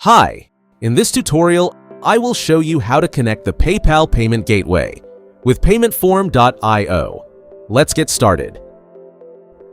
Hi! In this tutorial, I will show you how to connect the PayPal payment gateway with paymentform.io. Let's get started.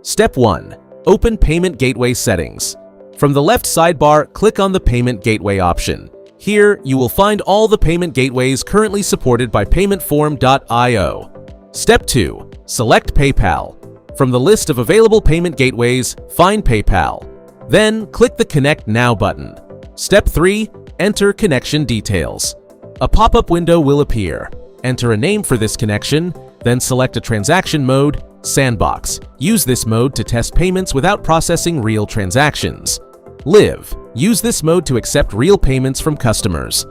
Step 1. Open Payment Gateway Settings. From the left sidebar, click on the Payment Gateway option. Here, you will find all the payment gateways currently supported by paymentform.io. Step 2. Select PayPal. From the list of available payment gateways, find PayPal. Then, click the Connect Now button. Step 3. Enter connection details. A pop-up window will appear. Enter a name for this connection, then select a transaction mode, Sandbox. Use this mode to test payments without processing real transactions. Live. Use this mode to accept real payments from customers.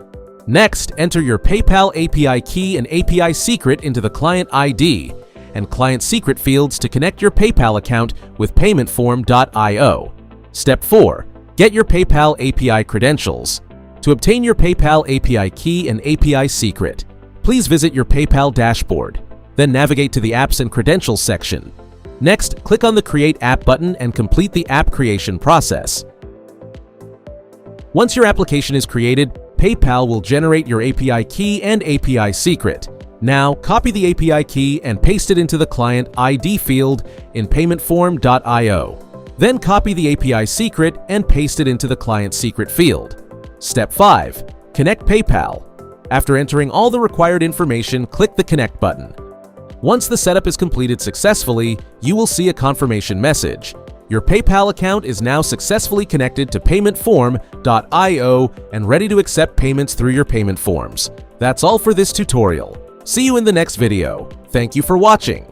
Next, enter your PayPal API key and API secret into the client ID and client secret fields to connect your PayPal account with paymentform.io. Step 4. Get your PayPal API credentials. To obtain your PayPal API key and API secret, please visit your PayPal dashboard. Then navigate to the Apps and Credentials section. Next, click on the Create App button and complete the app creation process. Once your application is created, PayPal will generate your API key and API secret. Now, copy the API key and paste it into the client ID field in paymentform.io. Then copy the API secret and paste it into the client secret field. Step 5. Connect PayPal. After entering all the required information, click the Connect button. Once the setup is completed successfully, you will see a confirmation message. Your PayPal account is now successfully connected to paymentform.io and ready to accept payments through your payment forms. That's all for this tutorial. See you in the next video. Thank you for watching.